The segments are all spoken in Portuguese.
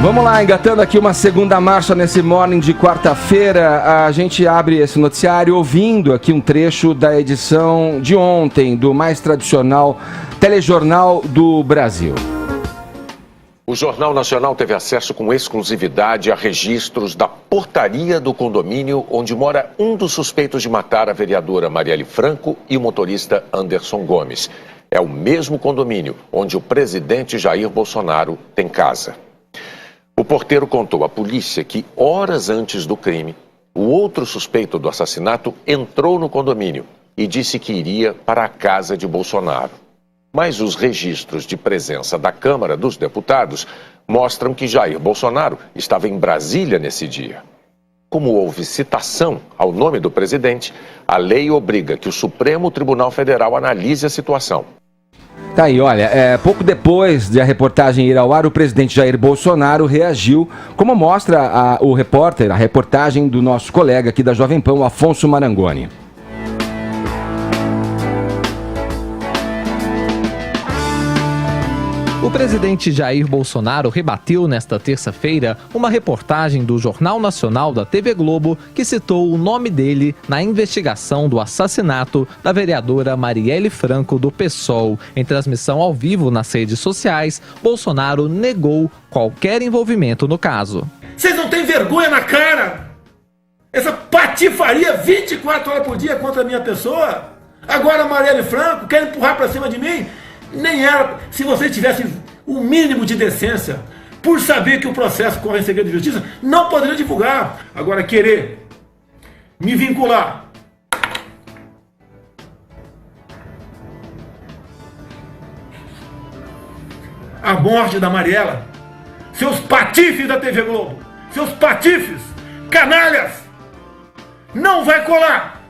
Vamos lá, engatando aqui uma segunda marcha nesse morning de quarta-feira. A gente abre esse noticiário ouvindo aqui um trecho da edição de ontem do mais tradicional telejornal do Brasil. O Jornal Nacional teve acesso com exclusividade a registros da portaria do condomínio onde mora um dos suspeitos de matar a vereadora Marielle Franco e o motorista Anderson Gomes. É o mesmo condomínio onde o presidente Jair Bolsonaro tem casa. O porteiro contou à polícia que, horas antes do crime, o outro suspeito do assassinato entrou no condomínio e disse que iria para a casa de Bolsonaro. Mas os registros de presença da Câmara dos Deputados mostram que Jair Bolsonaro estava em Brasília nesse dia. Como houve citação ao nome do presidente, a lei obriga que o Supremo Tribunal Federal analise a situação. Tá aí, olha, pouco depois de a reportagem ir ao ar, o presidente Jair Bolsonaro reagiu, como mostra a reportagem do nosso colega aqui da Jovem Pan, Afonso Marangoni. O presidente Jair Bolsonaro rebateu nesta terça-feira uma reportagem do Jornal Nacional da TV Globo que citou o nome dele na investigação do assassinato da vereadora Marielle Franco do PSOL. Em transmissão ao vivo nas redes sociais, Bolsonaro negou qualquer envolvimento no caso. Vocês não têm vergonha na cara? Essa patifaria 24 horas por dia contra a minha pessoa? Agora a Marielle Franco quer empurrar para cima de mim? Nem era, se vocês tivessem o mínimo de decência, por saber que o processo corre em segredo de justiça, não poderiam divulgar. Agora querer me vincular à morte da Mariela, seus patifes da TV Globo, seus patifes, canalhas, não vai colar.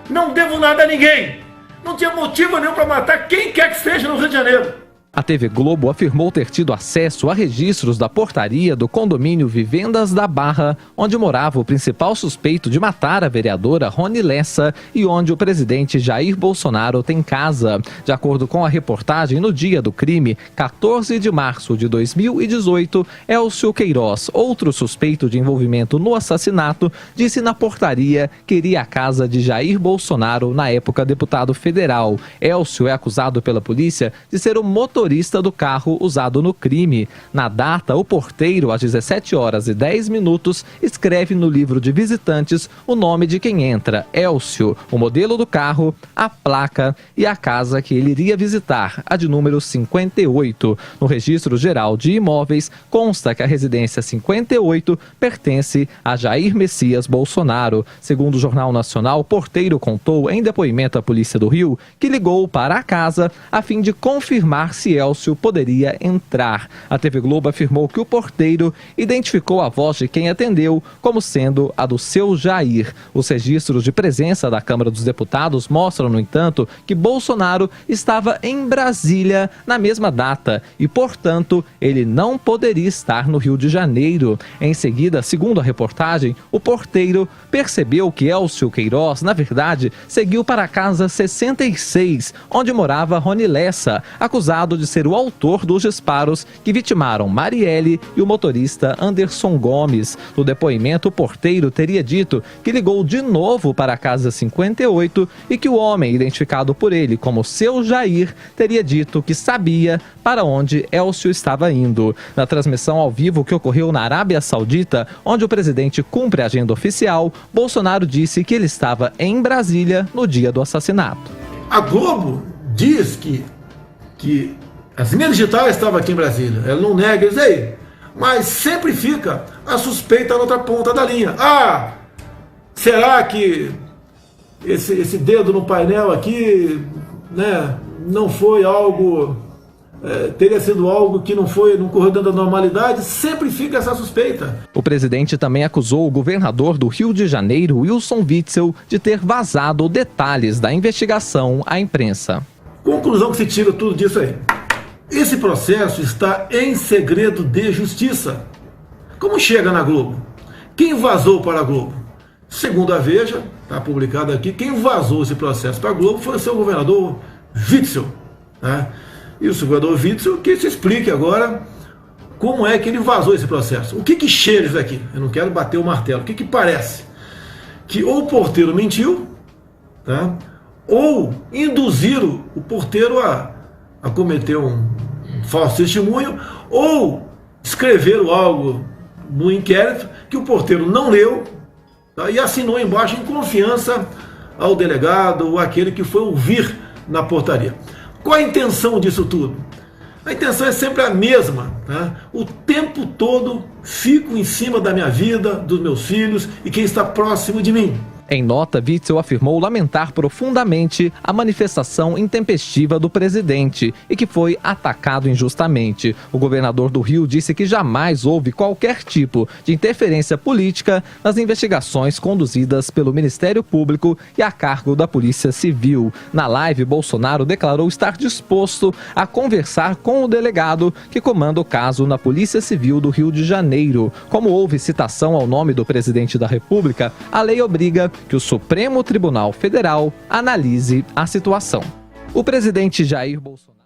Não devo nada a ninguém. Não tinha motivo nenhum para matar quem quer que seja no Rio de Janeiro. A TV Globo afirmou ter tido acesso a registros da portaria do condomínio Vivendas da Barra, onde morava o principal suspeito de matar a vereadora Rony Lessa e onde o presidente Jair Bolsonaro tem casa. De acordo com a reportagem, no dia do crime, 14 de março de 2018, Elcio Queiroz, outro suspeito de envolvimento no assassinato, disse na portaria que iria à casa de Jair Bolsonaro, na época deputado federal. Elcio é acusado pela polícia de ser o motorista do carro usado no crime. Na data, o porteiro, às 17 horas e 10 minutos, escreve no livro de visitantes o nome de quem entra, Elcio, o modelo do carro, a placa e a casa que ele iria visitar, a de número 58. No registro geral de imóveis, consta que a residência 58 pertence a Jair Messias Bolsonaro. Segundo o Jornal Nacional, o porteiro contou em depoimento à Polícia do Rio que ligou para a casa a fim de confirmar se Elcio poderia entrar. A TV Globo afirmou que o porteiro identificou a voz de quem atendeu como sendo a do seu Jair. Os registros de presença da Câmara dos Deputados mostram, no entanto, que Bolsonaro estava em Brasília na mesma data e, portanto, ele não poderia estar no Rio de Janeiro. Em seguida, segundo a reportagem, o porteiro percebeu que Elcio Queiroz, na verdade, seguiu para a casa 66, onde morava Rony Lessa, acusado de ser o autor dos disparos que vitimaram Marielle e o motorista Anderson Gomes. No depoimento, o porteiro teria dito que ligou de novo para a casa 58 e que o homem, identificado por ele como seu Jair, teria dito que sabia para onde Elcio estava indo. Na transmissão ao vivo que ocorreu na Arábia Saudita, onde o presidente cumpre a agenda oficial, Bolsonaro disse que ele estava em Brasília no dia do assassinato. A Globo diz que a Minas Digital estava aqui em Brasília. Ela não nega isso aí. Mas sempre fica a suspeita na outra ponta da linha. Ah, será que esse dedo no painel aqui, né, não foi algo... teria sido algo que não correu dentro da normalidade? Sempre fica essa suspeita. O presidente também acusou o governador do Rio de Janeiro, Wilson Witzel, de ter vazado detalhes da investigação à imprensa. Conclusão que se tira tudo disso aí. Esse processo está em segredo de justiça. Como chega na Globo? Quem vazou para a Globo? Segundo a Veja, está publicado aqui, quem vazou esse processo para a Globo foi o seu governador Witzel, né? E o governador Witzel que se explique agora como é que ele vazou esse processo. O que cheira isso aqui? Eu não quero bater o martelo. O que parece? Que ou o porteiro mentiu, tá? Ou induziram o porteiro a cometer um falso testemunho, ou escreveram algo no inquérito que o porteiro não leu, tá? E assinou embaixo em confiança ao delegado ou aquele que foi ouvir na portaria. Qual a intenção disso tudo? A intenção é sempre a mesma, tá? O tempo todo fico em cima da minha vida, dos meus filhos e quem está próximo de mim. Em nota, Witzel afirmou lamentar profundamente a manifestação intempestiva do presidente e que foi atacado injustamente. O governador do Rio disse que jamais houve qualquer tipo de interferência política nas investigações conduzidas pelo Ministério Público e a cargo da Polícia Civil. Na live, Bolsonaro declarou estar disposto a conversar com o delegado que comanda o caso na Polícia Civil do Rio de Janeiro. Como houve citação ao nome do presidente da República, a lei obriga que o Supremo Tribunal Federal analise a situação. O presidente Jair Bolsonaro...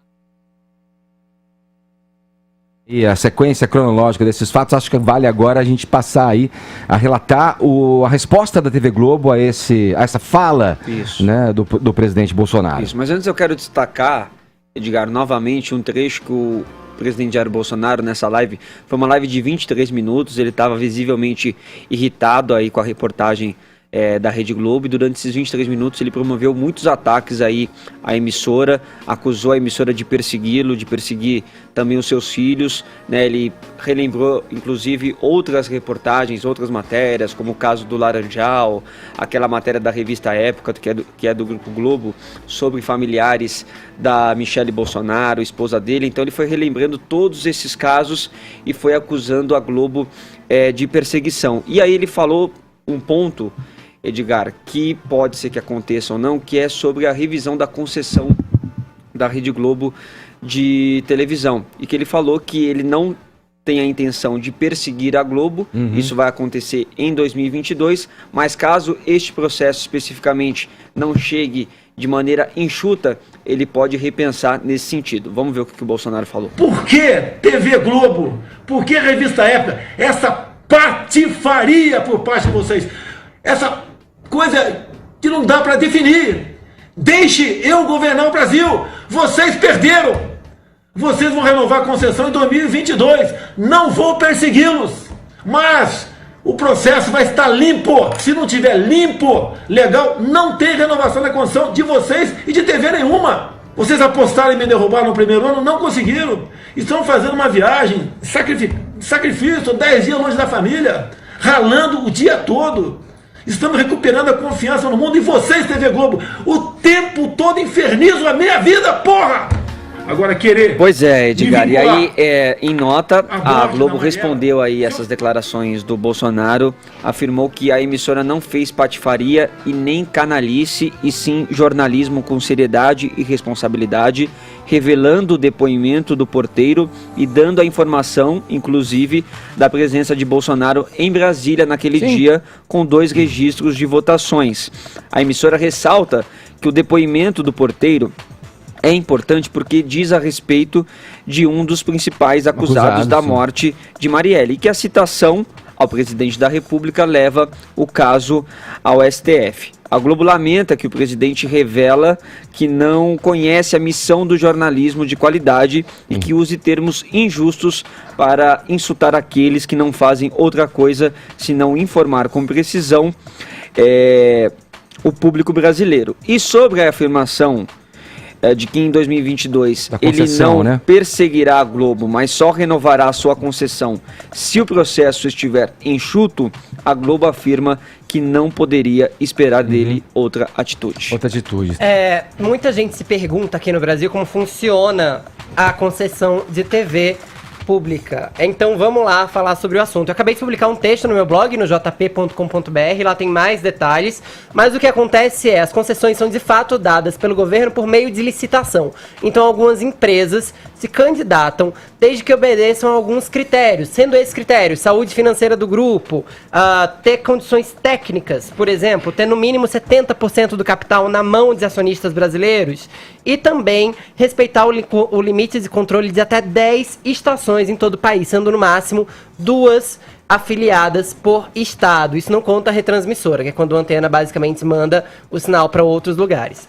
E a sequência cronológica desses fatos, acho que vale agora a gente passar aí a relatar a resposta da TV Globo a essa fala, né, do presidente Bolsonaro. Isso, mas antes eu quero destacar, Edgar, novamente um trecho que o presidente Jair Bolsonaro nessa live, foi uma live de 23 minutos, ele estava visivelmente irritado aí com a reportagem da Rede Globo, e durante esses 23 minutos ele promoveu muitos ataques aí à emissora, acusou a emissora de persegui-lo, de perseguir também os seus filhos, né? Ele relembrou inclusive outras reportagens, outras matérias, como o caso do Laranjal, aquela matéria da revista Época, que é do Grupo Globo, sobre familiares da Michele Bolsonaro, esposa dele. Então ele foi relembrando todos esses casos e foi acusando a Globo de perseguição. E aí ele falou um ponto, Edgar, que pode ser que aconteça ou não, que é sobre a revisão da concessão da Rede Globo de televisão. E que ele falou que ele não tem a intenção de perseguir a Globo, isso vai acontecer em 2022, mas caso este processo especificamente não chegue de maneira enxuta, ele pode repensar nesse sentido. Vamos ver o que o Bolsonaro falou. Por que TV Globo? Por que Revista Época? Essa patifaria por parte de vocês. Essa coisa que não dá para definir. Deixe eu governar o Brasil. Vocês perderam. Vocês vão renovar a concessão em 2022. Não vou persegui-los. Mas o processo vai estar limpo. Se não tiver limpo, legal, não tem renovação da concessão de vocês e de TV nenhuma. Vocês apostaram em me derrubar no primeiro ano, não conseguiram. Estão fazendo uma viagem, sacrifício, 10 dias longe da família, ralando o dia todo. Estamos recuperando a confiança no mundo. E vocês, TV Globo, o tempo todo infernizam a minha vida, porra! Agora querer... Pois é, Edgar, e aí, em nota, a Globo respondeu aí essas declarações do Bolsonaro, afirmou que a emissora não fez patifaria e nem canalice, e sim jornalismo com seriedade e responsabilidade, revelando o depoimento do porteiro e dando a informação, inclusive, da presença de Bolsonaro em Brasília naquele dia, com 2 registros de votações. A emissora ressalta que o depoimento do porteiro é importante porque diz a respeito de um dos principais acusados da morte de Marielle, e que a citação ao presidente da República leva o caso ao STF. A Globo lamenta que o presidente revela que não conhece a missão do jornalismo de qualidade e que use termos injustos para insultar aqueles que não fazem outra coisa senão informar com precisão o público brasileiro. E sobre a afirmação de que em 2022 ele não perseguirá a Globo, mas só renovará a sua concessão se o processo estiver enxuto, a Globo afirma que não poderia esperar dele outra atitude. Muita gente se pergunta aqui no Brasil como funciona a concessão de TV pública. Então vamos lá falar sobre o assunto. Eu acabei de publicar um texto no meu blog, no jp.com.br, lá tem mais detalhes, mas o que acontece as concessões são de fato dadas pelo governo por meio de licitação. Então algumas empresas se candidatam desde que obedeçam a alguns critérios, sendo esses critérios saúde financeira do grupo, ter condições técnicas, por exemplo, ter no mínimo 70% do capital na mão dos acionistas brasileiros e também respeitar o limite de controle de até 10 estações concessões em todo o país, sendo no máximo 2 afiliadas por estado. Isso não conta a retransmissora, que é quando a antena basicamente manda o sinal para outros lugares.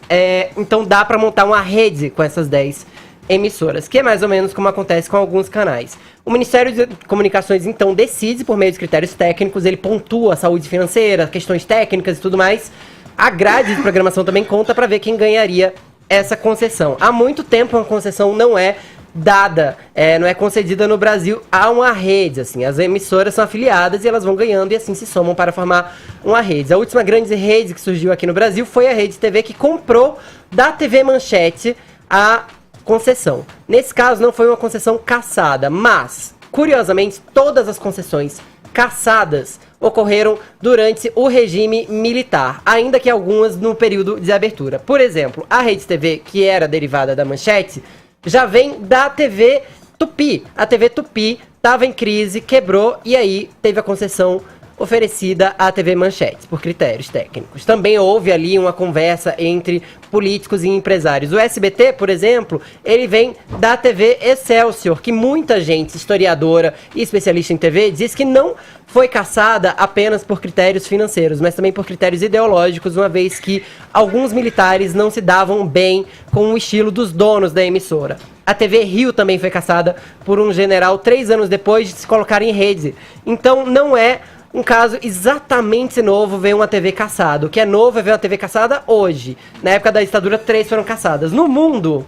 Então dá para montar uma rede com essas 10 emissoras, que é mais ou menos como acontece com alguns canais. O Ministério de Comunicações, então, decide por meio de critérios técnicos, ele pontua a saúde financeira, questões técnicas e tudo mais. A grade de programação também conta para ver quem ganharia essa concessão. Há muito tempo uma concessão não é dada, não é concedida no Brasil a uma rede, assim. As emissoras são afiliadas e elas vão ganhando e assim se somam para formar uma rede. A última grande rede que surgiu aqui no Brasil foi a Rede TV, que comprou da TV Manchete a concessão. Nesse caso não foi uma concessão cassada, mas, curiosamente, todas as concessões cassadas ocorreram durante o regime militar, ainda que algumas no período de abertura. Por exemplo, a Rede TV, que era derivada da Manchete, já vem da TV Tupi. A TV Tupi estava em crise, quebrou e aí teve a concessão oferecida à TV Manchete, por critérios técnicos. Também houve ali uma conversa entre políticos e empresários. O SBT, por exemplo, ele vem da TV Excelsior, que muita gente, historiadora e especialista em TV, diz que não foi cassada apenas por critérios financeiros, mas também por critérios ideológicos, uma vez que alguns militares não se davam bem com o estilo dos donos da emissora. A TV Rio também foi cassada por um general 3 anos depois de se colocar em rede. Então não é um caso exatamente novo ver uma TV caçada. O que é novo é ver uma TV caçada hoje. Na época da ditadura, 3 foram caçadas. No mundo,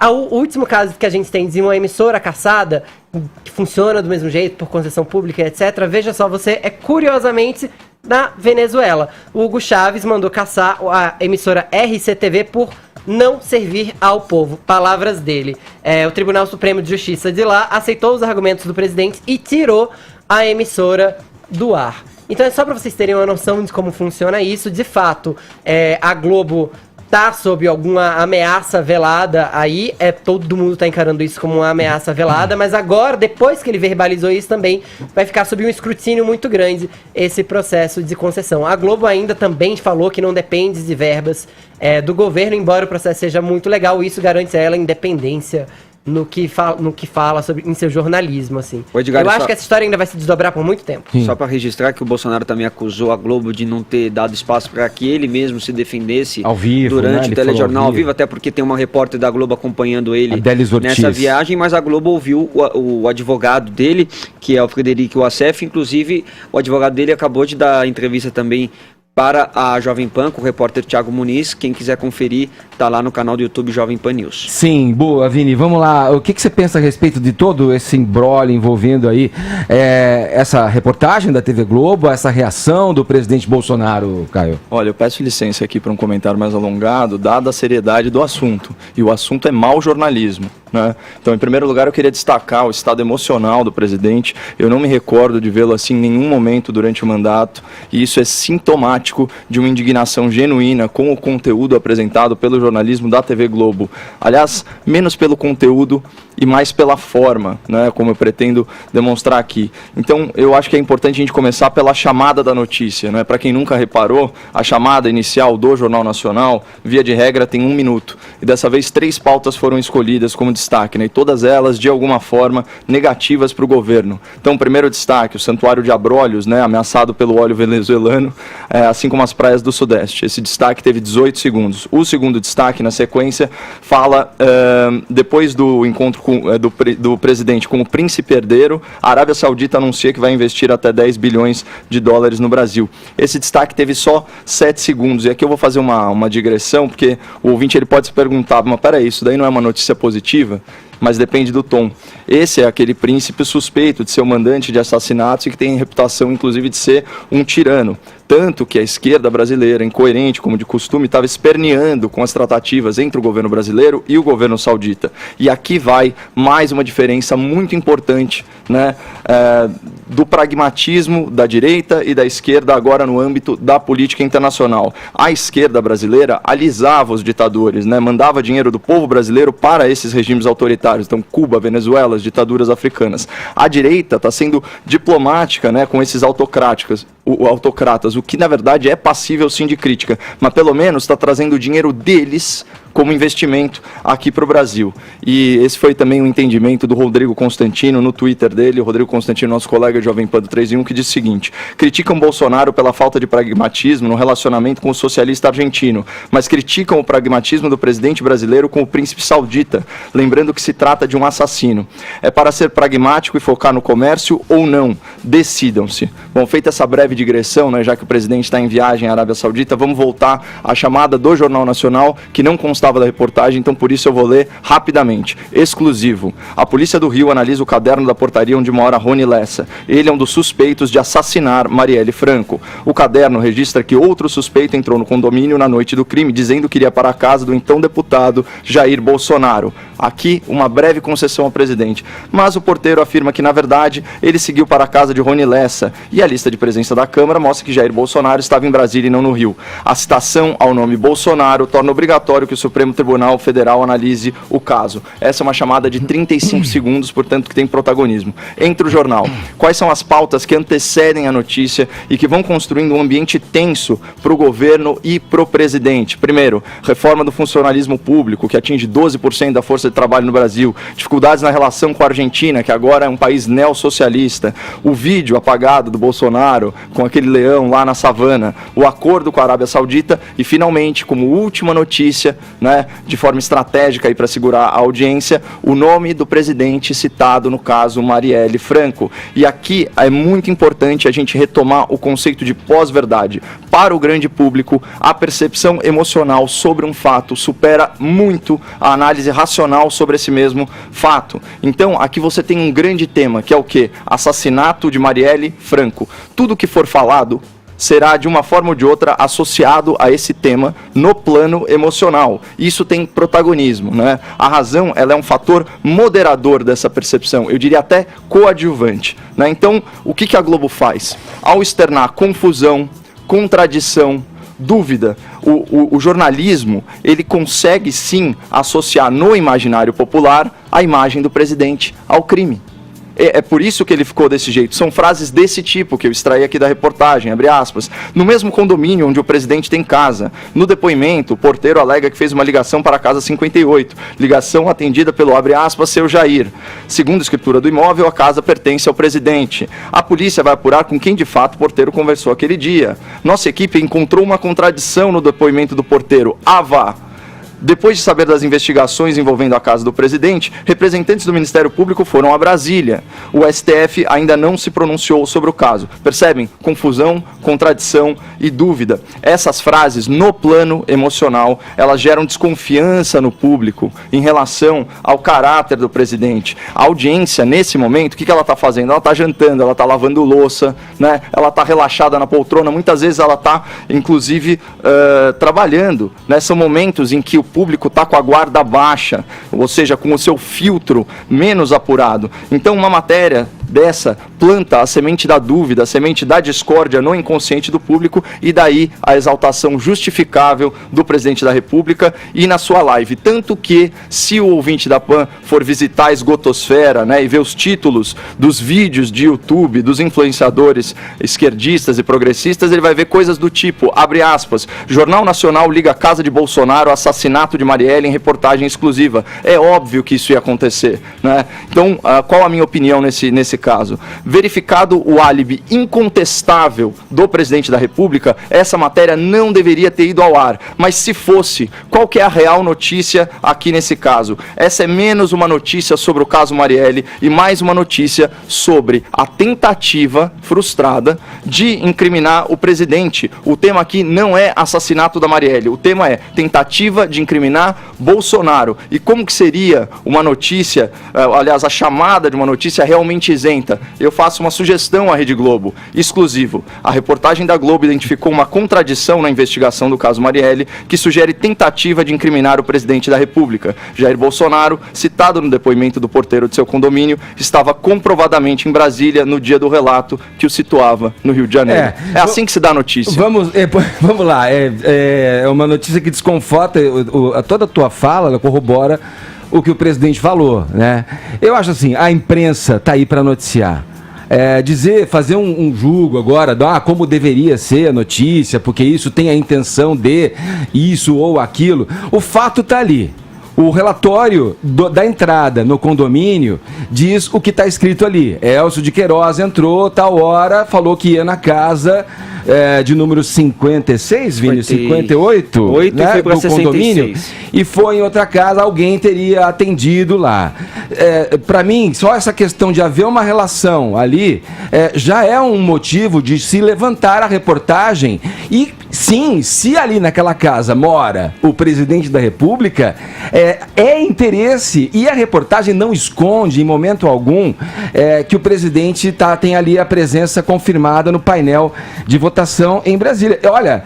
o último caso que a gente tem de uma emissora caçada, que funciona do mesmo jeito, por concessão pública, etc., veja só, você é curiosamente na Venezuela. O Hugo Chávez mandou caçar a emissora RCTV por não servir ao povo. Palavras dele. O Tribunal Supremo de Justiça de lá aceitou os argumentos do presidente e tirou a emissora do ar. Então é só para vocês terem uma noção de como funciona isso. De fato, a Globo tá sob alguma ameaça velada aí, todo mundo tá encarando isso como uma ameaça velada, mas agora, depois que ele verbalizou isso também, vai ficar sob um escrutínio muito grande esse processo de concessão. A Globo ainda também falou que não depende de verbas do governo, embora o processo seja muito legal, isso garante a ela independência no que fala em seu jornalismo, assim. Edgar, eu acho que essa história ainda vai se desdobrar por muito tempo. Só para registrar que o Bolsonaro também acusou a Globo de não ter dado espaço para que ele mesmo se defendesse ao vivo, durante o telejornal ao vivo, até porque tem uma repórter da Globo acompanhando ele nessa viagem, mas a Globo ouviu o advogado dele, que é o Frederico Wassef, inclusive o advogado dele acabou de dar entrevista também para a Jovem Pan, com o repórter Thiago Muniz. Quem quiser conferir, tá lá no canal do YouTube Jovem Pan News. Sim, boa, Vini. Vamos lá. O que você pensa a respeito de todo esse imbróglio envolvendo aí essa reportagem da TV Globo, essa reação do presidente Bolsonaro, Caio? Olha, eu peço licença aqui para um comentário mais alongado, dada a seriedade do assunto. E o assunto é mau jornalismo, né? Então, em primeiro lugar, eu queria destacar o estado emocional do presidente. Eu não me recordo de vê-lo assim em nenhum momento durante o mandato. E isso é sintomático de uma indignação genuína com o conteúdo apresentado pelo jornalismo da TV Globo. Aliás, menos pelo conteúdo e mais pela forma, né, como eu pretendo demonstrar aqui. Então, eu acho que é importante a gente começar pela chamada da notícia, né? Para quem nunca reparou, a chamada inicial do Jornal Nacional, via de regra, tem 1 minuto. E dessa vez 3 pautas foram escolhidas como destaque, né? E todas elas, de alguma forma, negativas para o governo. Então, primeiro destaque, o Santuário de Abrolhos, né, ameaçado pelo óleo venezuelano, assim como as praias do Sudeste. Esse destaque teve 18 segundos. O segundo destaque, na sequência, fala, depois do encontro do presidente com o príncipe herdeiro, a Arábia Saudita anuncia que vai investir até 10 bilhões de dólares no Brasil. Esse destaque teve só 7 segundos. E aqui eu vou fazer uma digressão, porque o ouvinte ele pode se perguntar, mas peraí, isso daí não é uma notícia positiva? Mas depende do tom. Esse é aquele príncipe suspeito de ser o mandante de assassinatos e que tem reputação, inclusive, de ser um tirano. Tanto que a esquerda brasileira, incoerente como de costume, estava esperneando com as tratativas entre o governo brasileiro e o governo saudita. E aqui vai mais uma diferença muito importante, né, do pragmatismo da direita e da esquerda agora no âmbito da política internacional. A esquerda brasileira alisava os ditadores, né, mandava dinheiro do povo brasileiro para esses regimes autoritários. Então, Cuba, Venezuela, as ditaduras africanas. A direita está sendo diplomática, né, com esses autocratas, o que na verdade é passível sim de crítica, mas pelo menos está trazendo o dinheiro deles como investimento aqui para o Brasil. E esse foi também o entendimento do Rodrigo Constantino no Twitter dele. O Rodrigo Constantino, nosso colega Jovem Pan do 3 em 1, que diz o seguinte: criticam Bolsonaro pela falta de pragmatismo no relacionamento com o socialista argentino, mas criticam o pragmatismo do presidente brasileiro com o príncipe saudita, lembrando que se trata de um assassino. É para ser pragmático e focar no comércio ou não? Decidam-se. Bom, feita essa breve digressão, né, já que o presidente está em viagem à Arábia Saudita, vamos voltar à chamada do Jornal Nacional, que não constava da reportagem, então por isso eu vou ler rapidamente. Exclusivo. A Polícia do Rio analisa o caderno da portaria onde mora Rony Lessa. Ele é um dos suspeitos de assassinar Marielle Franco. O caderno registra que outro suspeito entrou no condomínio na noite do crime, dizendo que iria para a casa do então deputado Jair Bolsonaro. Aqui, uma breve concessão ao presidente. Mas o porteiro afirma que, na verdade, ele seguiu para a casa de Rony Lessa. E a lista de presença da Câmara mostra que Jair Bolsonaro estava em Brasília e não no Rio. A citação ao nome Bolsonaro torna obrigatório que o Supremo Tribunal Federal analise o caso. Essa é uma chamada de 35 segundos, portanto, que tem protagonismo. Entra o jornal. Quais são as pautas que antecedem a notícia e que vão construindo um ambiente tenso para o governo e para o presidente? Primeiro, reforma do funcionalismo público, que atinge 12% da força de trabalho no Brasil. Dificuldades na relação com a Argentina, que agora é um país neossocialista. O vídeo apagado do Bolsonaro com aquele leão lá na savana. O acordo com a Arábia Saudita e, finalmente, como última notícia, né, de forma estratégica para segurar a audiência, o nome do presidente citado no caso Marielle Franco. E aqui é muito importante a gente retomar o conceito de pós-verdade. Para o grande público, a percepção emocional sobre um fato supera muito a análise racional sobre esse mesmo fato. Então, aqui você tem um grande tema, que é o quê? Assassinato de Marielle Franco. Tudo que for falado será, de uma forma ou de outra, associado a esse tema no plano emocional. Isso tem protagonismo, né? A razão, ela é um fator moderador dessa percepção, eu diria até coadjuvante, né? Então, o que a Globo faz? Ao externar confusão, contradição, dúvida, o jornalismo, ele consegue sim associar no imaginário popular a imagem do presidente ao crime. É por isso que ele ficou desse jeito. São frases desse tipo que eu extraí aqui da reportagem, abre aspas. No mesmo condomínio onde o presidente tem casa. No depoimento, o porteiro alega que fez uma ligação para a casa 58. Ligação atendida pelo, abre aspas, seu Jair. Segundo a escritura do imóvel, a casa pertence ao presidente. A polícia vai apurar com quem de fato o porteiro conversou aquele dia. Nossa equipe encontrou uma contradição no depoimento do porteiro. Vá. Depois de saber das investigações envolvendo a casa do presidente, representantes do Ministério Público foram a Brasília. O STF ainda não se pronunciou sobre o caso. Percebem? Confusão, contradição e dúvida. Essas frases, no plano emocional, elas geram desconfiança no público em relação ao caráter do presidente. A audiência, nesse momento, o que ela está fazendo? Ela está jantando, ela está lavando louça, né? Ela está relaxada na poltrona, muitas vezes ela está, inclusive, trabalhando, né? São momentos em que o público está com a guarda baixa, ou seja, com o seu filtro menos apurado. Então, uma matéria dessa planta a semente da dúvida, a semente da discórdia no inconsciente do público, e daí a exaltação justificável do presidente da República e na sua live. Tanto que, se o ouvinte da PAN for visitar a esgotosfera, né, e ver os títulos dos vídeos de YouTube dos influenciadores esquerdistas e progressistas, ele vai ver coisas do tipo, abre aspas, Jornal Nacional liga a casa de Bolsonaro, assassinato de Marielle em reportagem exclusiva. É óbvio que isso ia acontecer, né? Então, qual a minha opinião nesse caso? Verificado o álibi incontestável do presidente da República, essa matéria não deveria ter ido ao ar. Mas se fosse, qual que é a real notícia aqui nesse caso? Essa é menos uma notícia sobre o caso Marielle e mais uma notícia sobre a tentativa frustrada de incriminar o presidente. O tema aqui não é assassinato da Marielle, o tema é tentativa de incriminar Bolsonaro. E como que seria uma notícia, aliás, a chamada de uma notícia realmente isenta? Eu faço uma sugestão à Rede Globo, exclusivo. A reportagem da Globo identificou uma contradição na investigação do caso Marielle, que sugere tentativa de incriminar o presidente da República. Jair Bolsonaro, citado no depoimento do porteiro de seu condomínio, estava comprovadamente em Brasília no dia do relato que o situava no Rio de Janeiro. É assim que se dá a notícia. Vamos lá. É uma notícia que desconforta toda a tua fala, ela corrobora o que o presidente falou, né? Eu acho assim, a imprensa está aí para noticiar. fazer um julgo agora, como deveria ser a notícia, porque isso tem a intenção de isso ou aquilo. O fato está ali. O relatório da entrada no condomínio diz o que está escrito ali. Elcio de Queiroz entrou, tal hora, falou que ia na casa de número 56, Vini, 58, né, foi pra do condomínio, e foi em outra casa, alguém teria atendido lá. Para mim, só essa questão de haver uma relação ali já é um motivo de se levantar a reportagem e, sim, se ali naquela casa mora o presidente da República, é interesse, e a reportagem não esconde em momento algum que o presidente tem ali a presença confirmada no painel de votação em Brasília. Olha,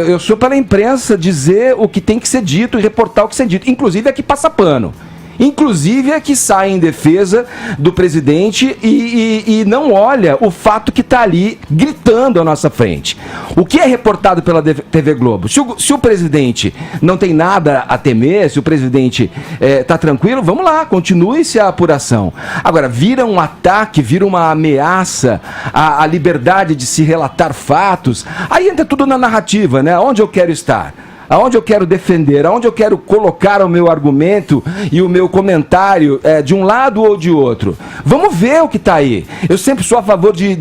eu sou para a imprensa dizer o que tem que ser dito e reportar o que ser dito, inclusive é que passa pano. Inclusive é que sai em defesa do presidente e não olha o fato que está ali gritando à nossa frente. O que é reportado pela TV Globo? Se o presidente não tem nada a temer, se o presidente está tranquilo, vamos lá, continue-se a apuração. Agora, vira um ataque, vira uma ameaça à liberdade de se relatar fatos, aí entra tudo na narrativa, né? Onde eu quero estar? Aonde eu quero defender, aonde eu quero colocar o meu argumento e o meu comentário de um lado ou de outro. Vamos ver o que está aí. Eu sempre sou a favor de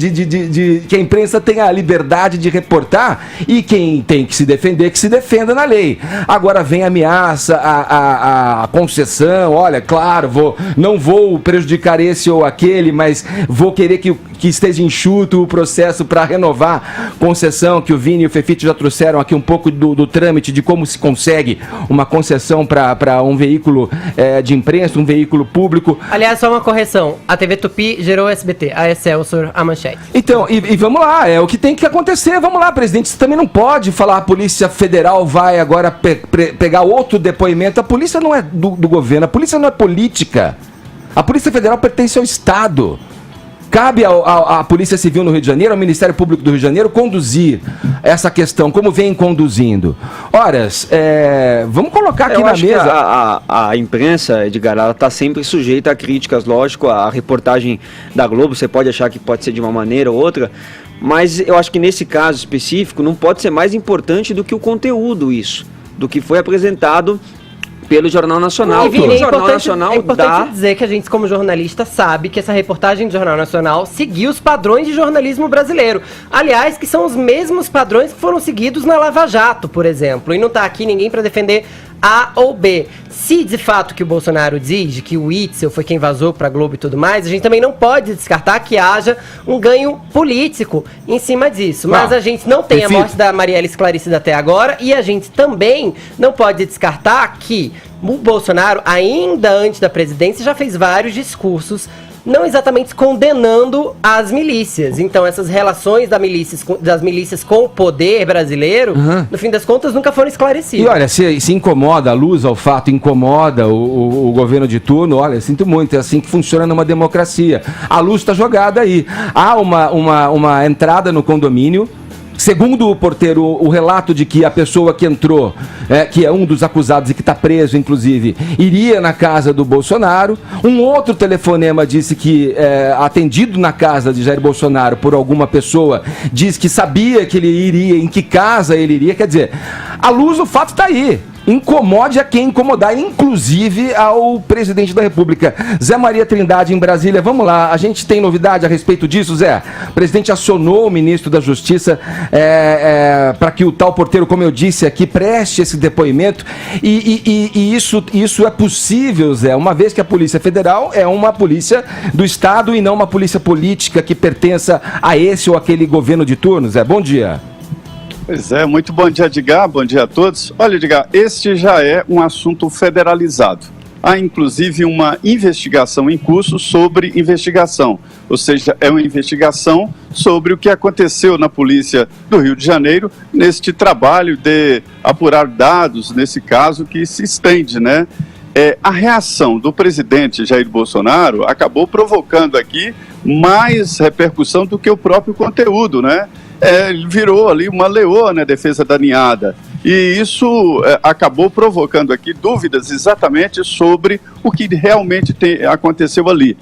que a imprensa tenha a liberdade de reportar e quem tem que se defender, que se defenda na lei. Agora vem a ameaça, a concessão, olha, claro, não vou prejudicar esse ou aquele, mas vou querer que esteja enxuto o processo para renovar concessão, que o Vini e o Fefito já trouxeram aqui um pouco do trâmite de como se consegue uma concessão para um veículo de imprensa, um veículo público. Aliás, só uma correção, a TV Tupi gerou o SBT, a Excelsior, a Manchete. Então, e vamos lá, é o que tem que acontecer, vamos lá, presidente, você também não pode falar a Polícia Federal vai agora pegar outro depoimento, a polícia não é do governo, a polícia não é política, a Polícia Federal pertence ao Estado. Cabe à Polícia Civil no Rio de Janeiro, ao Ministério Público do Rio de Janeiro, conduzir essa questão, como vem conduzindo. Ora, vamos colocar aqui na mesa. A imprensa, Edgar, ela está sempre sujeita a críticas, lógico, a reportagem da Globo, você pode achar que pode ser de uma maneira ou outra, mas eu acho que nesse caso específico não pode ser mais importante do que o conteúdo isso, do que foi apresentado pelo Jornal Nacional. E, Vini, é importante dizer que a gente, como jornalista, sabe que essa reportagem do Jornal Nacional seguiu os padrões de jornalismo brasileiro. Aliás, que são os mesmos padrões que foram seguidos na Lava Jato, por exemplo. E não está aqui ninguém para defender A ou B. Se de fato que o Bolsonaro diz de que o Witzel foi quem vazou para a Globo e tudo mais, a gente também não pode descartar que haja um ganho político em cima disso. Mas a gente não tem a morte da Marielle esclarecida até agora e a gente também não pode descartar que o Bolsonaro, ainda antes da presidência, já fez vários discursos não exatamente condenando as milícias. Então, essas relações das milícias com o poder brasileiro, no fim das contas, nunca foram esclarecidas. E olha, se incomoda a luz ao fato, incomoda o governo de turno, olha, sinto muito, é assim que funciona numa democracia. A luz está jogada aí. Há uma entrada no condomínio. Segundo o porteiro, o relato de que a pessoa que entrou, que é um dos acusados e que está preso, inclusive, iria na casa do Bolsonaro. Um outro telefonema disse que, atendido na casa de Jair Bolsonaro por alguma pessoa, diz que sabia que ele iria, em que casa ele iria. Quer dizer, a luz, o fato está aí. Incomode a quem incomodar, inclusive ao presidente da República. Zé Maria Trindade, em Brasília. Vamos lá, a gente tem novidade a respeito disso, Zé? O presidente acionou o ministro da Justiça para que o tal porteiro, como eu disse aqui, preste esse depoimento. E isso é possível, Zé, uma vez que a Polícia Federal é uma polícia do Estado e não uma polícia política que pertença a esse ou aquele governo de turno. Zé, bom dia. Pois é, muito bom dia, Edgar, bom dia a todos. Olha, Edgar, este já é um assunto federalizado. Há, inclusive, uma investigação em curso sobre investigação, ou seja, é uma investigação sobre o que aconteceu na Polícia do Rio de Janeiro neste trabalho de apurar dados, nesse caso que se estende, né? A reação do presidente Jair Bolsonaro acabou provocando aqui mais repercussão do que o próprio conteúdo, né? Ele virou ali uma leoa na defesa da ninhada. E isso acabou provocando aqui dúvidas exatamente sobre o que realmente aconteceu ali.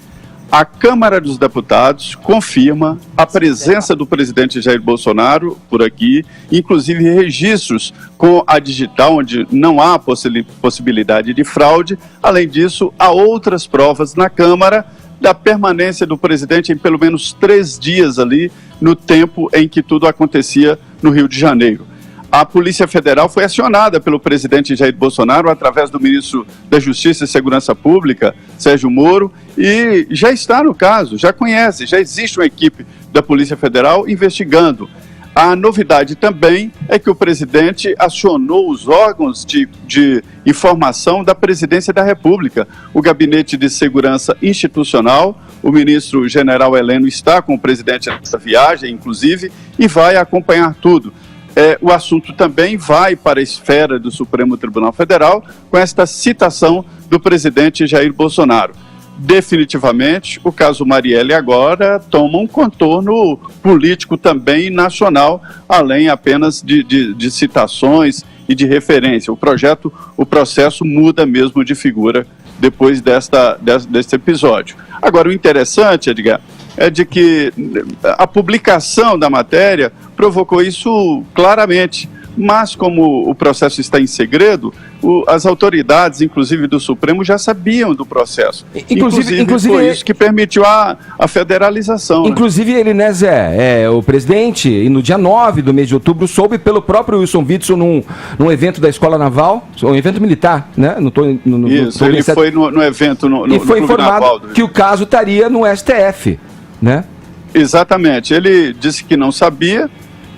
A Câmara dos Deputados confirma a presença do presidente Jair Bolsonaro por aqui, inclusive registros com a digital, onde não há possibilidade de fraude. Além disso, há outras provas na Câmara da permanência do presidente em pelo menos 3 dias ali, no tempo em que tudo acontecia no Rio de Janeiro. A Polícia Federal foi acionada pelo presidente Jair Bolsonaro através do ministro da Justiça e Segurança Pública, Sérgio Moro, e já está no caso, já conhece, já existe uma equipe da Polícia Federal investigando. A novidade também é que o presidente acionou os órgãos de informação da Presidência da República, o Gabinete de Segurança Institucional. O ministro General Heleno está com o presidente nessa viagem, inclusive, e vai acompanhar tudo. O assunto também vai para a esfera do Supremo Tribunal Federal com esta citação do presidente Jair Bolsonaro. Definitivamente, o caso Marielle agora toma um contorno político também nacional, além apenas de citações e de referência. O processo muda mesmo de figura depois desse episódio. Agora, o interessante, Edgar, é de que a publicação da matéria provocou isso claramente, mas como o processo está em segredo, as autoridades, inclusive do Supremo, já sabiam do processo. Inclusive foi isso que permitiu a federalização. Inclusive ele, né, Zé, o presidente, e no dia 9 do mês de outubro, soube pelo próprio Wilson Witzel num evento da Escola Naval, um evento militar, né? Ele foi no evento e foi informado que o caso estaria no STF, né? Exatamente. Ele disse que não sabia,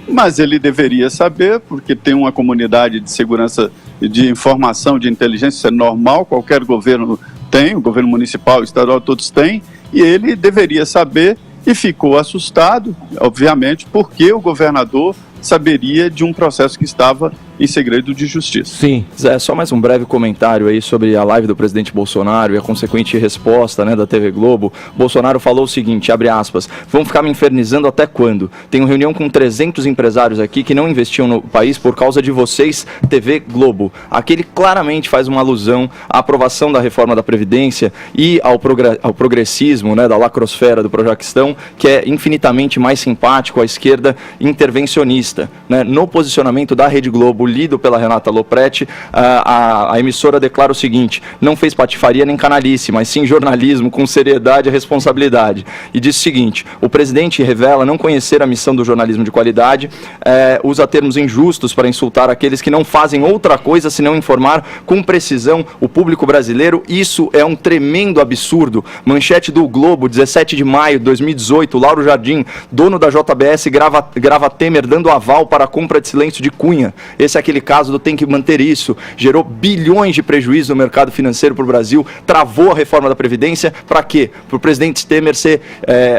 mas ele deveria saber, porque tem uma comunidade de segurança, de informação, de inteligência, isso é normal, qualquer governo tem, o governo municipal, estadual, todos têm, e ele deveria saber e ficou assustado, obviamente, porque o governador saberia de um processo que estava em segredo de justiça. Sim. Zé, só mais um breve comentário aí sobre a live do presidente Bolsonaro e a consequente resposta, né, da TV Globo. Bolsonaro falou o seguinte, abre aspas, vão ficar me infernizando até quando? Tenho reunião com 300 empresários aqui que não investiam no país por causa de vocês, TV Globo. Aqui ele claramente faz uma alusão à aprovação da reforma da Previdência e ao progressismo, né, da lacrosfera do Projaquistão, que é infinitamente mais simpático à esquerda intervencionista, né? No posicionamento da Rede Globo, lido pela Renata Lopretti, a emissora declara o seguinte, não fez patifaria nem canalice, mas sim jornalismo com seriedade e responsabilidade. E diz o seguinte, o presidente revela não conhecer a missão do jornalismo de qualidade, usa termos injustos para insultar aqueles que não fazem outra coisa senão informar com precisão o público brasileiro. Isso é um tremendo absurdo. Manchete do Globo, 17 de maio de 2018, Lauro Jardim, dono da JBS, grava Temer dando aval para a compra de silêncio de Cunha. Esse é aquele caso do tem que manter isso. Gerou bilhões de prejuízo no mercado financeiro para o Brasil, travou a reforma da Previdência. Para quê? Para o presidente Temer ser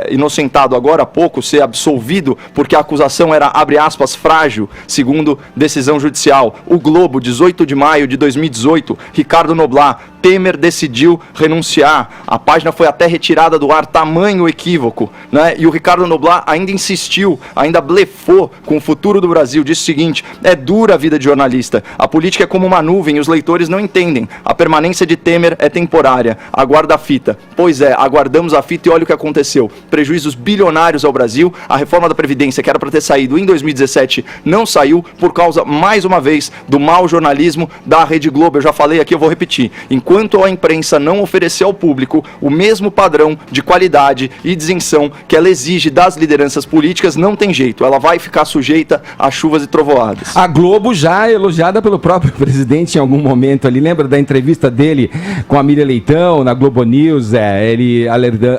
inocentado agora há pouco, ser absolvido, porque a acusação era, abre aspas, frágil, segundo decisão judicial. O Globo, 18 de maio de 2018, Ricardo Noblat, Temer decidiu renunciar. A página foi até retirada do ar, tamanho equívoco, né? E o Ricardo Noblat ainda insistiu, ainda blefou com o futuro do Brasil. Disse o seguinte, é dura a vida de jornalista. A política é como uma nuvem e os leitores não entendem. A permanência de Temer é temporária. Aguarda a fita. Pois é, aguardamos a fita e olha o que aconteceu. Prejuízos bilionários ao Brasil. A reforma da Previdência, que era para ter saído em 2017, não saiu por causa, mais uma vez, do mau jornalismo da Rede Globo. Eu já falei aqui, eu vou repetir. Enquanto a imprensa não oferecer ao público o mesmo padrão de qualidade e de isenção que ela exige das lideranças políticas, não tem jeito. Ela vai ficar sujeita a chuvas e trovoadas. A Globo já elogiada pelo próprio presidente em algum momento ali. Lembra da entrevista dele com a Miriam Leitão na Globo News? Ele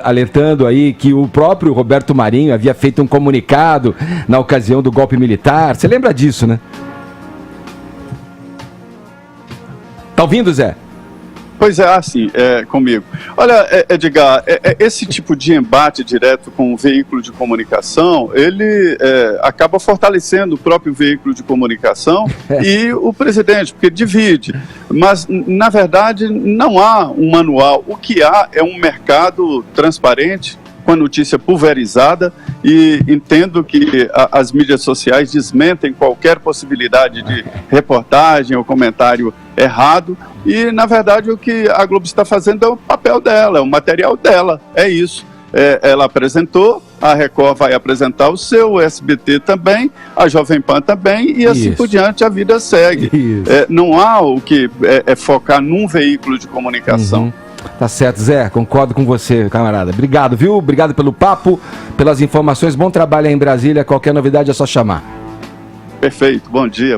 alertando aí que o próprio Roberto Marinho havia feito um comunicado na ocasião do golpe militar. Você lembra disso, né? Tá ouvindo, Zé? Pois é, assim, comigo. Olha, Edgar, esse tipo de embate direto com o veículo de comunicação, ele acaba fortalecendo o próprio veículo de comunicação e o presidente, porque divide. Mas, na verdade, não há um manual. O que há é um mercado transparente, com a notícia pulverizada, e entendo que as mídias sociais desmentem qualquer possibilidade de reportagem ou comentário errado. E, na verdade, o que a Globo está fazendo é o papel dela, é o material dela, é isso. Ela apresentou, a Record vai apresentar o seu, o SBT também, a Jovem Pan também, e assim por diante a vida segue. Não há o que focar num veículo de comunicação. Tá certo, Zé, concordo com você, camarada. Obrigado, viu? Obrigado pelo papo, pelas informações. Bom trabalho aí em Brasília. Qualquer novidade é só chamar. Perfeito, bom dia.